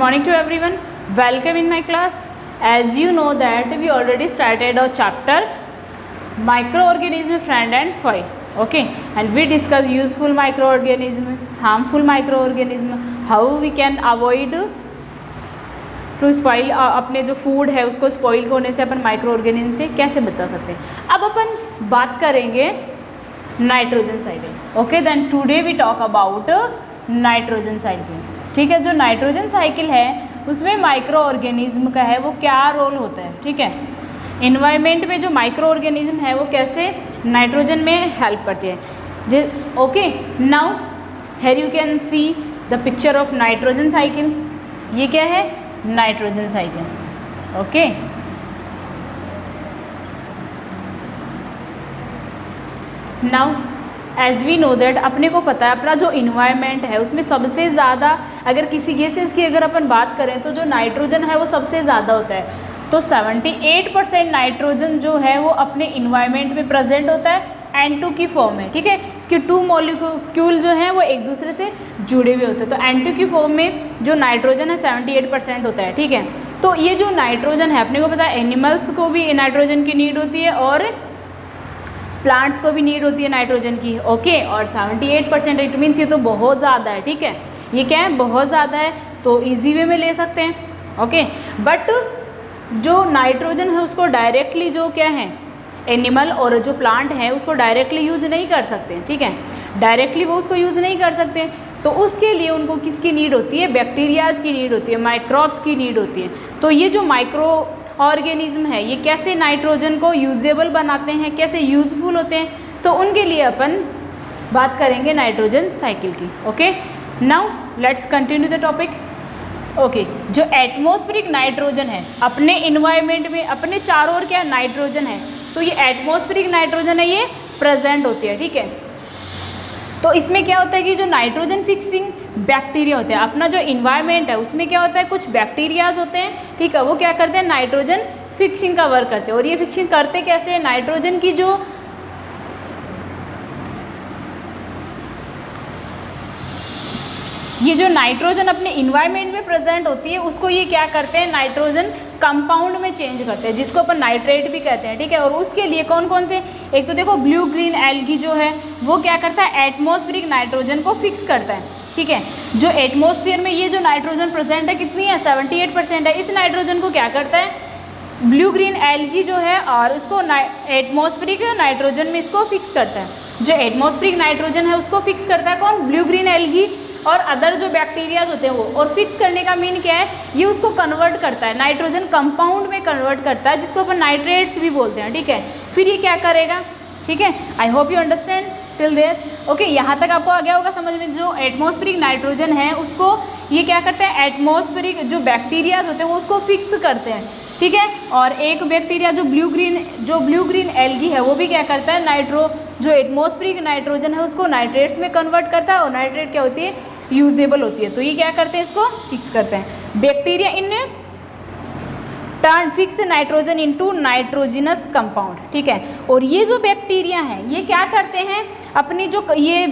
morning to everyone. Welcome in my class. As you know that we already started our chapter microorganism friend and foe. Okay, and we discuss useful microorganism, harmful microorganism, how we can avoid to spoil अपने जो food है उसको spoil होने से अपन micro organism से कैसे बचा सकते हैं। अब अपन बात करेंगे nitrogen cycle. Okay, then today we talk about nitrogen cycle. ठीक है, जो नाइट्रोजन साइकिल है उसमें माइक्रो ऑर्गेनिज्म का है वो क्या रोल होता है। ठीक है, इन्वायरमेंट में जो माइक्रो ऑर्गेनिज्म है वो कैसे नाइट्रोजन में हेल्प करती है। Okay, now here you can see the picture of nitrogen cycle. ये क्या है? Nitrogen cycle. Okay, now as we know that अपने को पता है अपना जो इन्वायरमेंट है उसमें सबसे ज़्यादा अगर किसी गैसेस की अगर अपन बात करें तो जो नाइट्रोजन है वो सबसे ज़्यादा होता है। तो 78% नाइट्रोजन जो है वो अपने इन्वायरमेंट में प्रेजेंट होता है N2 की फॉर्म में। ठीक है, इसके 2 मॉलिक्यूल जो हैं वो एक दूसरे से जुड़े हुए होते हैं। तो N2 की फॉर्म में जो नाइट्रोजन है 78% होता है। ठीक है, तो ये जो नाइट्रोजन है अपने को पता है एनिमल्स को भी नाइट्रोजन की नीड होती है और प्लांट्स को भी नीड होती है नाइट्रोजन की। ओके, और 78% इट मीन्स ये तो बहुत ज़्यादा है। ठीक है, ये क्या है? बहुत ज़्यादा है, तो ईजी वे में ले सकते हैं। ओके, बट जो नाइट्रोजन है उसको डायरेक्टली जो क्या है एनिमल और जो प्लांट है उसको डायरेक्टली यूज नहीं कर सकते। ठीक है, डायरेक्टली वो उसको यूज़ नहीं कर सकते, तो उसके लिए उनको किसकी नीड होती है? बैक्टीरियाज की नीड होती है, माइक्रोब्स की नीड होती है। तो ये जो माइक्रो ऑर्गेनिज्म है ये कैसे नाइट्रोजन को यूजेबल बनाते हैं, कैसे यूजफुल होते हैं, तो उनके लिए अपन बात करेंगे नाइट्रोजन साइकिल की। Okay, now let's continue the topic. Okay, जो एटमॉस्फेरिक नाइट्रोजन है अपने इन्वायरमेंट में अपने चारों ओर क्या नाइट्रोजन है, तो ये एटमॉस्फेरिक नाइट्रोजन है ये प्रेजेंट होती है। ठीक है, तो इसमें क्या होता है कि जो नाइट्रोजन फिक्सिंग बैक्टीरिया होते हैं अपना जो इन्वायरमेंट है उसमें क्या होता है कुछ बैक्टीरियाज होते हैं। ठीक है, वो क्या करते हैं नाइट्रोजन फिक्सिंग का वर्क करते हैं। और ये फिक्सिंग करते कैसे हैं? नाइट्रोजन की जो नाइट्रोजन अपने इन्वायरमेंट में प्रेजेंट होती है उसको ये क्या करते हैं नाइट्रोजन कंपाउंड में चेंज करते हैं, जिसको अपन नाइट्रेट भी कहते हैं। ठीक है, और उसके लिए कौन कौन से, एक तो देखो ब्लू ग्रीन एल्गी जो है वो क्या करता है एटमॉस्फेरिक नाइट्रोजन को फिक्स करता है। ठीक है, जो एटमॉस्फेयर में ये जो नाइट्रोजन प्रेजेंट है कितनी है? 78% है। इस नाइट्रोजन को क्या करता है ब्लू ग्रीन एल्गी जो है और उसको एटमॉस्फेरिक नाइट्रोजन में इसको फिक्स करता है। जो एटमॉस्फेरिक नाइट्रोजन है उसको फिक्स करता है कौन? ब्लू ग्रीन एल्गी और अदर जो बैक्टीरियाज होते हैं वो। और फिक्स करने का मीन क्या है? ये उसको कन्वर्ट करता है नाइट्रोजन कंपाउंड में कन्वर्ट करता है, जिसको अपन नाइट्रेट्स भी बोलते हैं। ठीक है, फिर ये क्या करेगा? ठीक है, I hope you understand till there. Okay, यहाँ तक आपको आ गया होगा समझ में। जो एटमॉस्फेरिक नाइट्रोजन है उसको ये क्या करते हैं एटमॉस्फेरिक जो बैक्टीरियाज होते हैं वो उसको फिक्स करते हैं। ठीक है, और एक बैक्टीरिया जो ब्लू ग्रीन एल्गी है वो भी क्या करता है जो एटमॉस्फेरिक नाइट्रोजन है उसको नाइट्रेट्स में कन्वर्ट करता है। और नाइट्रेट क्या होती है? यूजेबल होती है। तो ये क्या करते हैं इसको फिक्स करते हैं। Bacteria in turn fix nitrogen into nitrogenous compound. ठीक है, और ये जो बैक्टीरिया हैं ये क्या करते हैं अपनी जो ये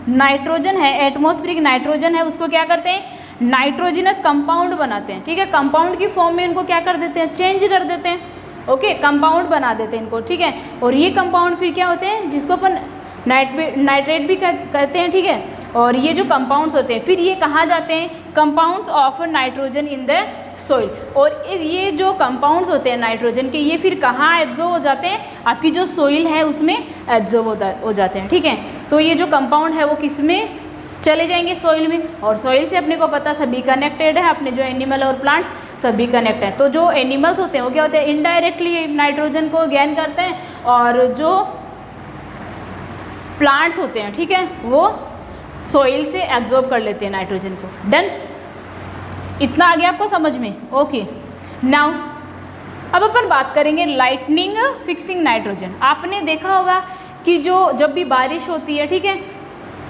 नाइट्रोजन है एटमॉस्फेरिक नाइट्रोजन है उसको क्या करते हैं नाइट्रोजिनस कंपाउंड बनाते हैं। ठीक है, कंपाउंड की फॉर्म में इनको क्या कर देते हैं? चेंज कर देते हैं। ओके, कंपाउंड बना देते हैं इनको। ठीक है, और ये कंपाउंड फिर क्या होते हैं जिसको अपन नाइट्रेट भी कहते हैं। ठीक है, और ये जो कंपाउंड्स होते हैं फिर ये कहाँ जाते हैं? Compounds of nitrogen in the soil. और ये जो कंपाउंड्स होते हैं नाइट्रोजन के ये फिर कहाँ एब्जॉर्ब हो जाते हैं? आपकी जो सोइल है उसमें एब्जॉर्ब हो जाते हैं। ठीक है, तो ये जो कंपाउंड है वो किस में चले जाएंगे? सोइल में। और सोइल से अपने को पता सभी कनेक्टेड है, अपने जो एनिमल और प्लांट्स सभी कनेक्ट हैं। तो जो एनिमल्स होते हैं वो क्या होते हैं इनडायरेक्टली नाइट्रोजन को गेन करते हैं और जो प्लांट्स होते हैं ठीक है वो सोइल से एब्जॉर्ब कर लेते हैं नाइट्रोजन को। डन, इतना आ गया आपको समझ में? ओके, नाउ अब अपन बात करेंगे लाइटनिंग फिक्सिंग नाइट्रोजन। आपने देखा होगा कि जब भी बारिश होती है ठीक है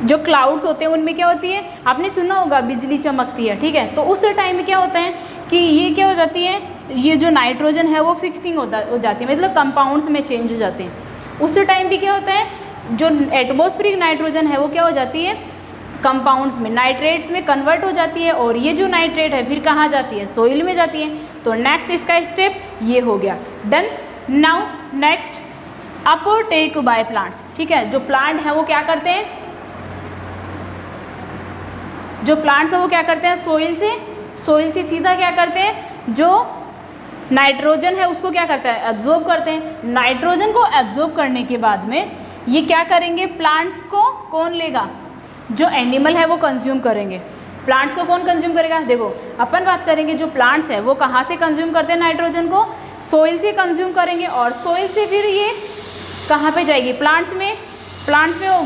जो क्लाउड्स होते हैं उनमें क्या होती है, आपने सुना होगा बिजली चमकती है। ठीक है, तो उस टाइम में क्या होता है कि ये क्या हो जाती है, ये जो नाइट्रोजन है वो फिक्सिंग हो जाती है, मतलब कंपाउंड्स में चेंज हो जाते हैं। उस टाइम भी क्या होता है जो एटमॉस्फेरिक नाइट्रोजन है वो क्या हो जाती है कंपाउंड्स में, नाइट्रेट्स में कन्वर्ट हो जाती है और ये जो नाइट्रेट है फिर कहाँ जाती है, सोइल में जाती है। तो नेक्स्ट इसका स्टेप ये हो गया, done. Now next Uptake by plants, ठीक है। जो प्लांट है वो क्या करते हैं, जो प्लांट्स है वो क्या करते हैं, सोइल से सीधा क्या करते हैं, जो नाइट्रोजन है उसको क्या करता है, एब्जॉर्ब करते हैं। नाइट्रोजन को एब्जॉर्ब करने के बाद में ये क्या करेंगे, प्लांट्स को कौन लेगा, जो एनिमल है वो कंज्यूम करेंगे। प्लांट्स को कौन कंज्यूम करेगा, देखो अपन बात करेंगे जो प्लांट्स है वो कहाँ से कंज्यूम करते हैं नाइट्रोजन को, सोइल से कंज्यूम करेंगे और सोइल से फिर ये कहाँ पे जाएगी, प्लांट्स में वो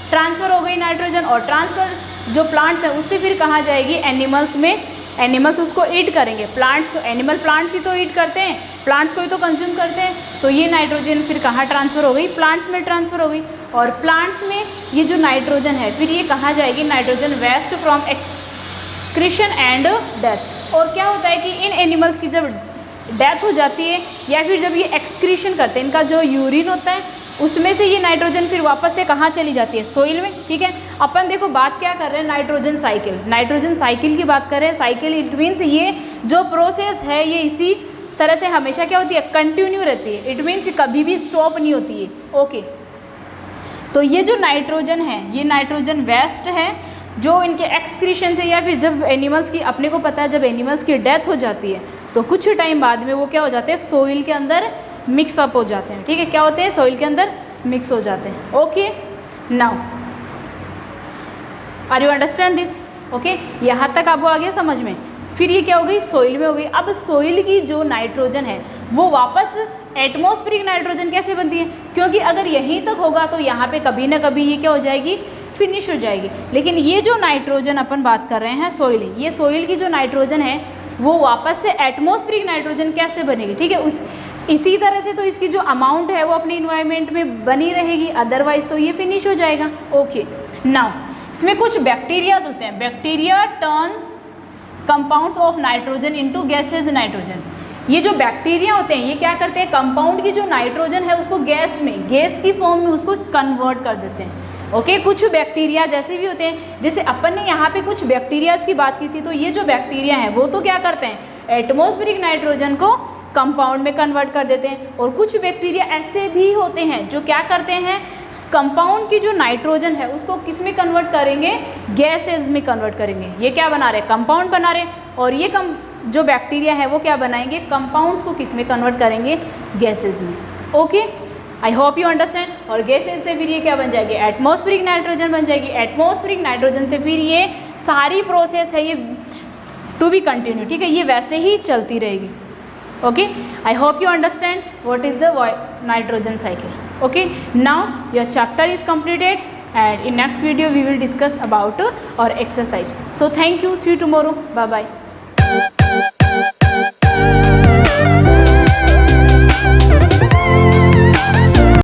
ट्रांसफ़र हो गई नाइट्रोजन, और ट्रांसफ़र जो प्लांट्स है उससे फिर कहाँ जाएगी, एनिमल्स में। एनिमल्स उसको ईट करेंगे, प्लांट्स को, एनिमल प्लांट्स ही तो ईट करते हैं, प्लांट्स को ही तो कंज्यूम करते हैं। तो ये नाइट्रोजन फिर कहाँ ट्रांसफ़र हो गई, प्लांट्स में ट्रांसफ़र हो गई। और प्लांट्स में ये जो नाइट्रोजन है फिर ये कहाँ जाएगी, nitrogen waste from excretion and death. और क्या होता है कि इन एनिमल्स की जब डेथ हो जाती है या फिर जब ये एक्सक्रीशन करते हैं, इनका जो यूरिन होता है उसमें से ये नाइट्रोजन फिर वापस से कहाँ चली जाती है, सोइल में, ठीक है। अपन देखो बात क्या कर रहे हैं, नाइट्रोजन साइकिल की बात कर रहे हैं। साइकिल इट मीन्स ये जो प्रोसेस है ये इसी तरह से हमेशा क्या होती है, कंटिन्यू रहती है। इट मीन्स कभी भी स्टॉप नहीं होती है, ओके। तो ये जो नाइट्रोजन है ये नाइट्रोजन वेस्ट है जो इनके एक्सक्रीशन से या फिर जब एनिमल्स की, अपने को पता है जब एनिमल्स की डेथ हो जाती है तो कुछ टाइम बाद में वो क्या हो जाते हैं, सोइल के अंदर मिक्सअप हो जाते हैं, ठीक है। क्या होते हैं, सोइल के अंदर मिक्स हो जाते हैं, okay. Now are you understand this, okay. यहाँ तक आपको आ गया समझ में। फिर ये क्या हो गई, सोइल में हो गई। अब सोइल की जो नाइट्रोजन है वो वापस एटमॉस्फेरिक नाइट्रोजन कैसे बनती है, क्योंकि अगर यहीं तक होगा तो यहाँ पे कभी ना कभी ये क्या हो जाएगी, फिनिश हो जाएगी। लेकिन ये जो नाइट्रोजन अपन बात कर रहे हैं सोइल, ये सोइल की जो नाइट्रोजन है वो वापस से एटमॉस्फेरिक नाइट्रोजन कैसे बनेगी, ठीक है। इसी तरह से तो इसकी जो अमाउंट है वो अपने इन्वायरमेंट में बनी रहेगी, अदरवाइज तो ये फिनिश हो जाएगा, ओके। नाउ इसमें कुछ बैक्टीरियाज होते हैं, bacteria turns compounds of nitrogen into gases nitrogen. ये जो बैक्टीरिया होते हैं ये क्या करते हैं, कंपाउंड की जो नाइट्रोजन है उसको गैस की फॉर्म में उसको कन्वर्ट कर देते हैं, ओके। कुछ बैक्टीरिया जैसे भी होते हैं, जैसे अपन ने यहाँ पे कुछ बैक्टीरियाज की बात की थी, तो ये जो बैक्टीरिया हैं वो तो क्या करते हैं, एटमॉस्फेरिक नाइट्रोजन को कंपाउंड में कन्वर्ट कर देते हैं। और कुछ बैक्टीरिया ऐसे भी होते हैं जो क्या करते हैं, कंपाउंड की जो नाइट्रोजन है उसको किस में कन्वर्ट करेंगे, गैसेज में कन्वर्ट करेंगे। ये क्या बना रहे हैं, कंपाउंड बना रहे हैं। और ये जो बैक्टीरिया है वो क्या बनाएंगे, कंपाउंड्स को किस में कन्वर्ट करेंगे, गैसेज में, okay. I hope you understand. और गैसेज से फिर ये क्या बन जाएगी, एटमॉस्फेरिक नाइट्रोजन बन जाएगी। एटमॉस्फेरिक नाइट्रोजन से फिर ये सारी प्रोसेस है ये टू बी कंटिन्यू, ठीक है, ये वैसे ही चलती रहेगी, okay. I hope you understand what is the nitrogen cycle, okay. Now your chapter is completed and in next video we will discuss about our exercise. So thank you, see you tomorrow, bye bye.